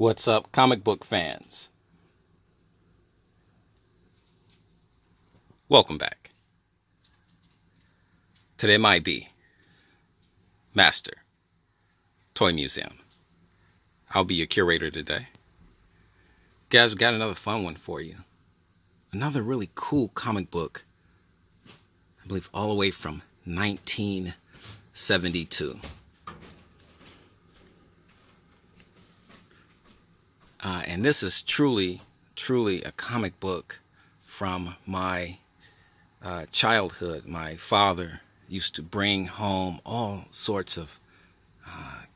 What's up, comic book fans? Welcome back to the M.I.B. Master Toy Museum. I'll be your curator today. Guys, we got another fun one for you. Another really cool comic book, I believe all the way from 1972. And this is truly a comic book from my childhood. My father used to bring home all sorts of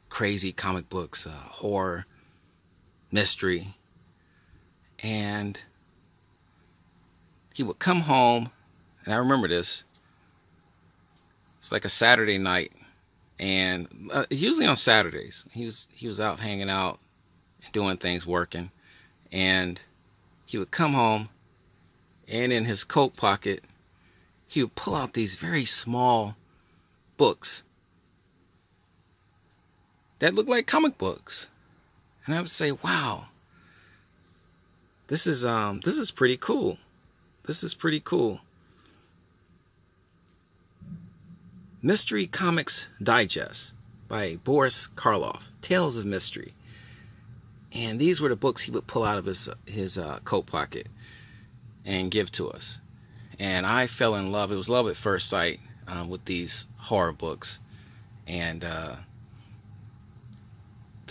crazy comic books, horror, mystery, and he would come home, and I remember this. It's like a Saturday night, and usually on Saturdays he was out hanging out, doing things, working, and he would come home, and in his coat pocket he would pull out these very small books that looked like comic books, and I would say, wow, this is pretty cool. This is pretty cool. Mystery Comics Digest by Boris Karloff, Tales of Mystery. And these were the books he would pull out of his coat pocket and give to us. And I fell in love. It was love at first sight with these horror books. And the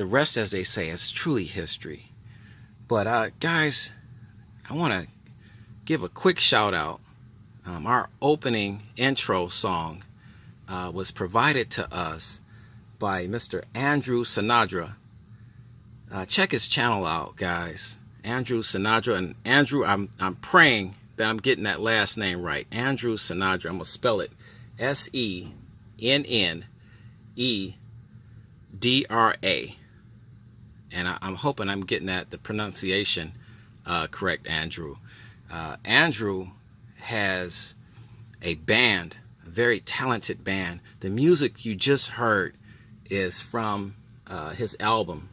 rest, as they say, is truly history. But guys, I want to give a quick shout out. Our opening intro song was provided to us by Mr. Andrew Sinadra. Check his channel out, guys. Andrew Sinadra. And Andrew, I'm praying that I'm getting that last name right. Andrew Sinadra. I'm going to spell it S-E-N-N-E-D-R-A. And I'm hoping I'm getting the pronunciation correct, Andrew. Andrew has a band, a very talented band. The music you just heard is from his album,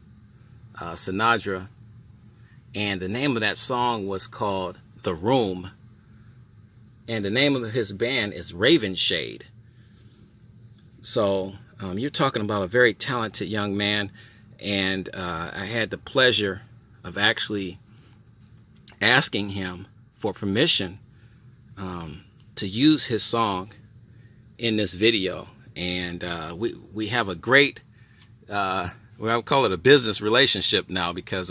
Sinadra, and the name of that song was called The Room, and the name of his band is Raven Shade. So you're talking about a very talented young man, and I had the pleasure of actually asking him for permission to use his song in this video, and we have a great well, I would call it a business relationship now, because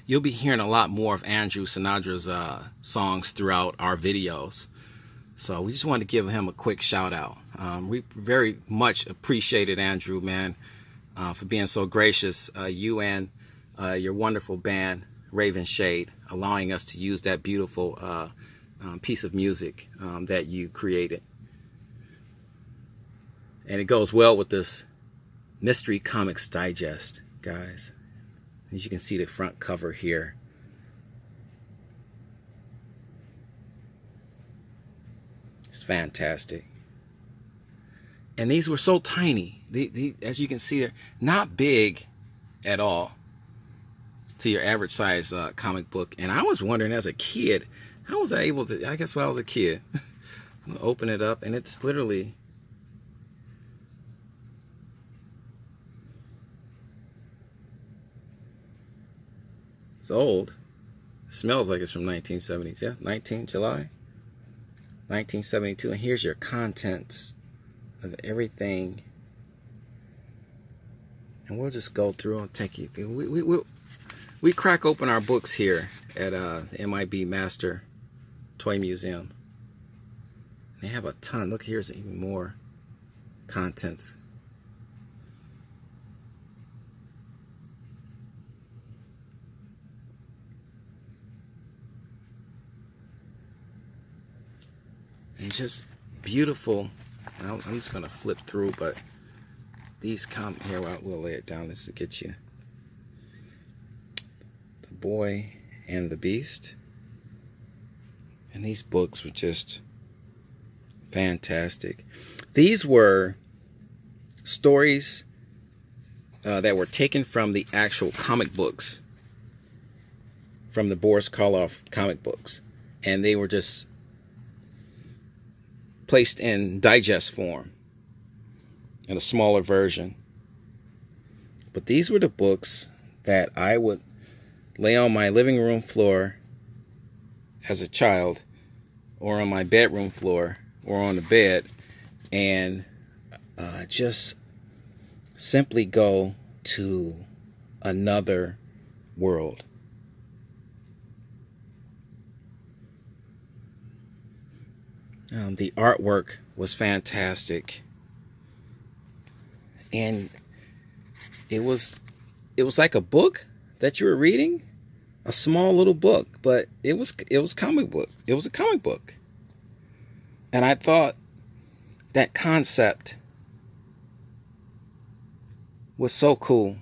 you'll be hearing a lot more of Andrew Sinadra's songs throughout our videos. So we just wanted to give him a quick shout out. We very much appreciated Andrew, man, for being so gracious. You and your wonderful band, Raven Shade, allowing us to use that beautiful piece of music that you created. And it goes well with this Mystery Comics Digest, guys. As you can see, the front cover here. It's fantastic. And these were so tiny. As you can see, they're not big at all to your average size comic book. And I was wondering, as a kid, how was I able to, I guess when I was a kid, open it up, and it's literally, it's old. It smells like it's from 1970s. Yeah, July 1972. And here's your contents of everything. And we'll just go through and take you through. We crack open our books here at M.I.B. Master Toy Museum. They have a ton. Look, here's even more contents. And just beautiful. I'm just going to flip through, but these come here. We'll lay it down. This to get you. The Boy and the Beast. And these books were just fantastic. These were stories that were taken from the actual comic books from the Boris Karloff comic books, and they were just placed in digest form in a smaller version. But these were the books that I would lay on my living room floor as a child, or on my bedroom floor, or on the bed, and just simply go to another world. The artwork was fantastic, and it was like a book that you were reading, a small little book, but it was comic book. It was a comic book, and I thought that concept was so cool.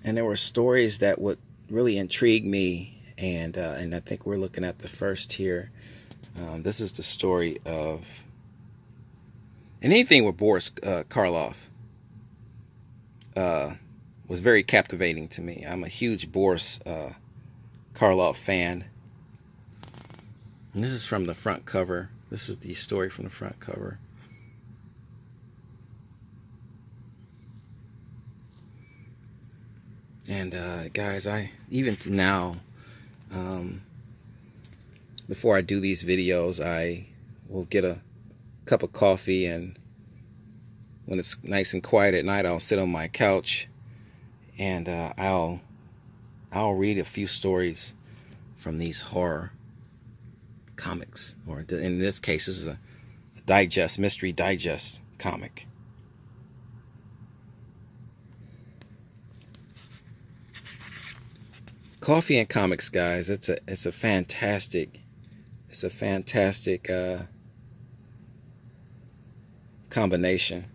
And there were stories that would really intrigue me, and I think we're looking at the first here. This is the story of, and anything with Boris Karloff was very captivating to me. I'm a huge Boris Karloff fan. And this is from the front cover. This is the story from the front cover. And guys, I even now, before I do these videos, I will get a cup of coffee, and when it's nice and quiet at night, I'll sit on my couch, and I'll read a few stories from these horror comics, or in this case, this is a mystery digest comic. Coffee and comics, guys. It's a fantastic combination.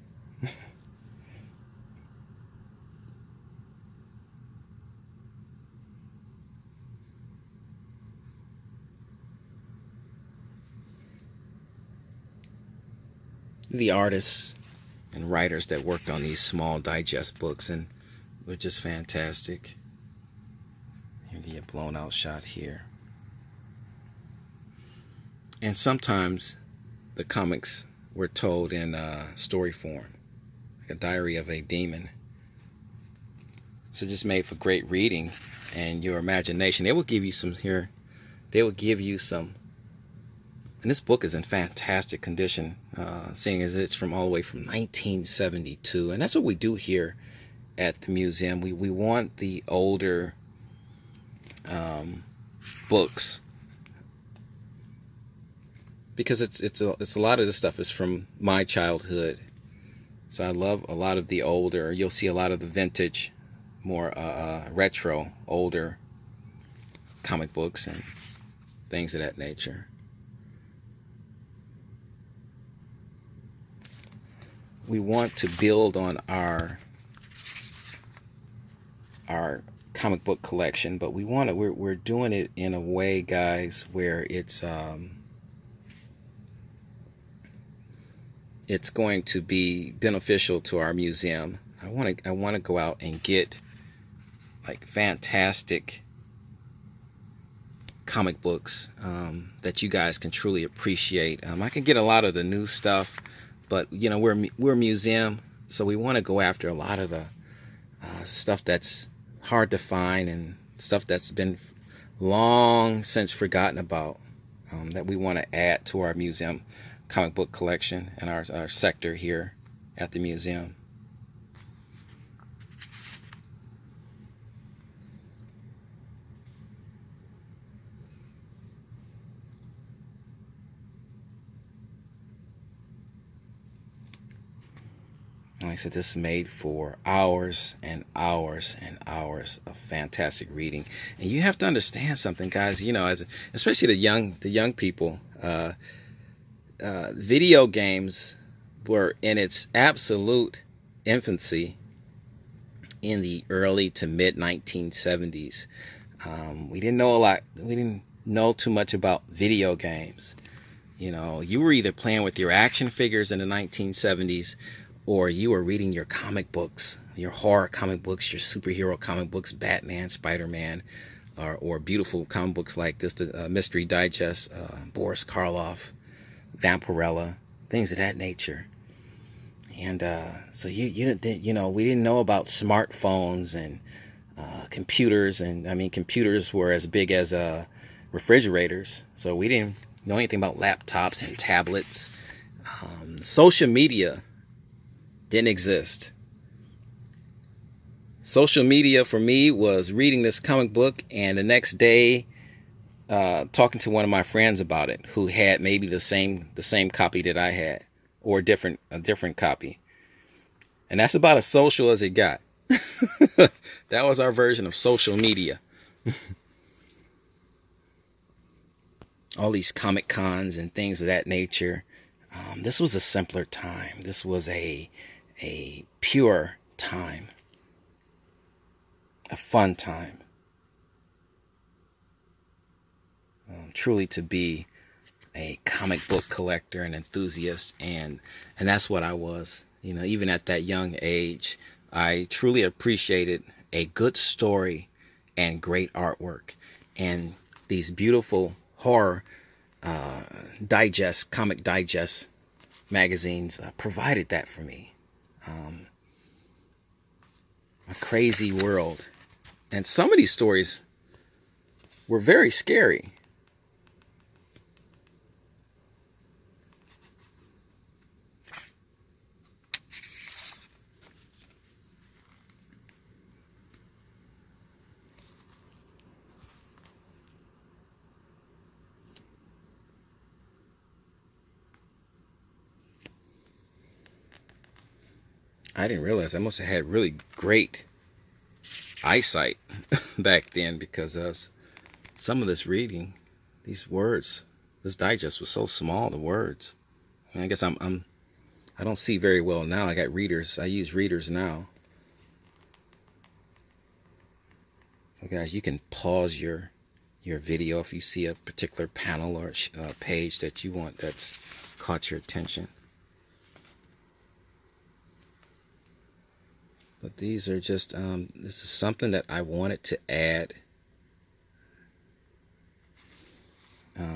The artists and writers that worked on these small digest books and were just fantastic. Maybe a blown out shot here. And sometimes the comics were told in story form, like a diary of a demon. So just made for great reading and your imagination. They will give you some here. They will give you some. And this book is in fantastic condition, seeing as it's from all the way from 1972. And that's what we do here at the museum. We want the older books, because it's a lot of this stuff is from my childhood. So I love a lot of the older. You'll see a lot of the vintage, more retro, older comic books and things of that nature. We want to build on our comic book collection, but we're doing it in a way, guys, where it's going to be beneficial to our museum. I want to go out and get like fantastic comic books that you guys can truly appreciate. I can get a lot of the new stuff, but you know, we're a museum, so we want to go after a lot of the stuff that's hard to find and stuff that's been long since forgotten about, that we want to add to our museum comic book collection and our sector here at the museum. Like I said, this is made for hours and hours and hours of fantastic reading. And you have to understand something, guys. You know, especially the young people. Video games were in its absolute infancy in the early to mid 1970s. We didn't know a lot. We didn't know too much about video games. You know, you were either playing with your action figures in the 1970s, or you were reading your comic books, your horror comic books, your superhero comic books, Batman, Spider-Man, or beautiful comic books like this, the Mystery Digest, Boris Karloff, Vampirella, things of that nature. And so you know, we didn't know about smartphones and computers, and I mean, computers were as big as refrigerators, so we didn't know anything about laptops and tablets. Social media didn't exist. Social media for me was reading this comic book, and the next day talking to one of my friends about it, who had maybe the same copy that I had, or a different copy. And that's about as social as it got. That was our version of social media. All these Comic Cons and things of that nature. This was a simpler time. This was a pure time. A fun time. Truly to be a comic book collector and enthusiast, and that's what I was. You know, even at that young age, I truly appreciated a good story and great artwork, and these beautiful horror comic digest magazines provided that for me. A crazy world, and some of these stories were very scary. I didn't realize I must have had really great eyesight back then, because some of this reading, these words, this digest was so small, the words. I guess I don't see very well now. I got readers. I use readers now. So guys, you can pause your video if you see a particular panel or page that you want that's caught your attention. But these are just, this is something that I wanted to add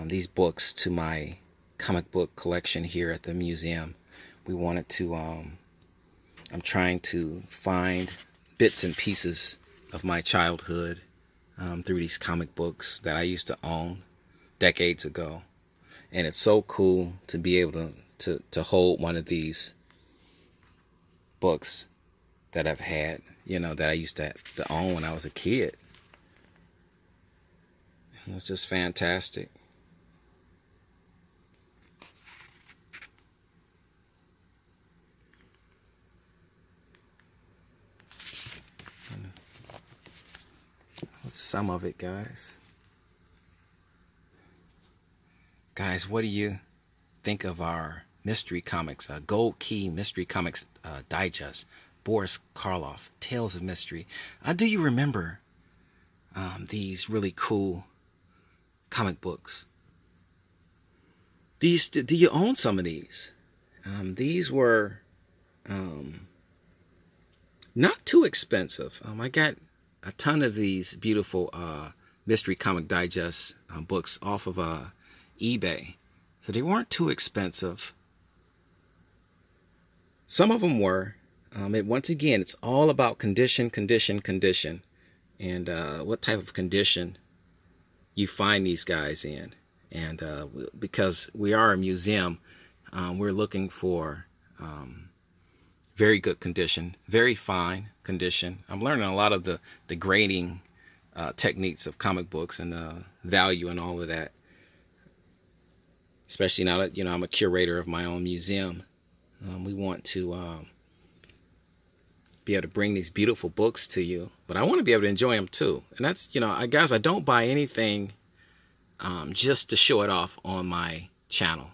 these books to my comic book collection here at the museum. We wanted to, I'm trying to find bits and pieces of my childhood through these comic books that I used to own decades ago. And it's so cool to be able to hold one of these books that I've had, you know, that I used to own when I was a kid. It was just fantastic. That's some of it, guys. Guys, what do you think of our mystery comics, Gold Key Mystery Comics Digest? Boris Karloff, Tales of Mystery. Do you remember these really cool comic books? Do you own some of these? These were not too expensive. I got a ton of these beautiful Mystery Comic Digest books off of eBay. So they weren't too expensive. Some of them were. Once again, it's all about condition, and what type of condition you find these guys in. And because we are a museum, we're looking for very good condition, very fine condition. I'm learning a lot of the grading techniques of comic books and value and all of that. Especially now that, you know, I'm a curator of my own museum. We want to be able to bring these beautiful books to you, but I want to be able to enjoy them too. And that's, you know, guys, I don't buy anything just to show it off on my channel.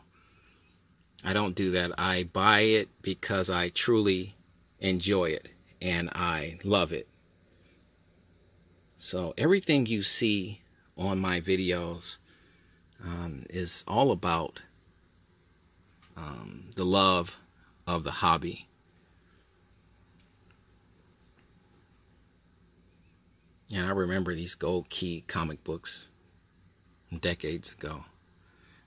I don't do that. I buy it because I truly enjoy it and I love it. So everything you see on my videos is all about the love of the hobby. And I remember these gold key comic books from decades ago.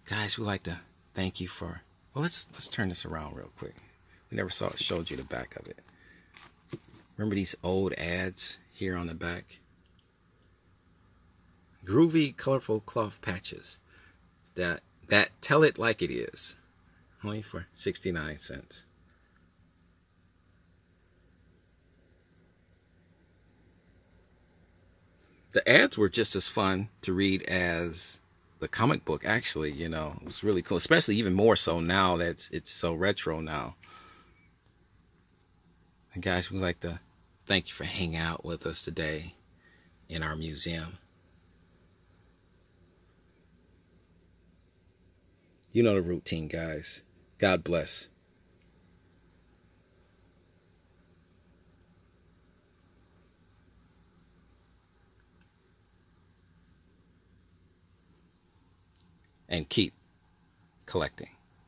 Guys, we'd like to thank you for, well, let's turn this around real quick. We never showed you the back of it. Remember these old ads here on the back? Groovy, colorful cloth patches that tell it like it is. Only for 69 cents. The ads were just as fun to read as the comic book, actually. You know, it was really cool, especially even more so now that it's so retro now. And guys, we'd like to thank you for hanging out with us today in our museum. You know the routine, guys. God bless. And keep collecting.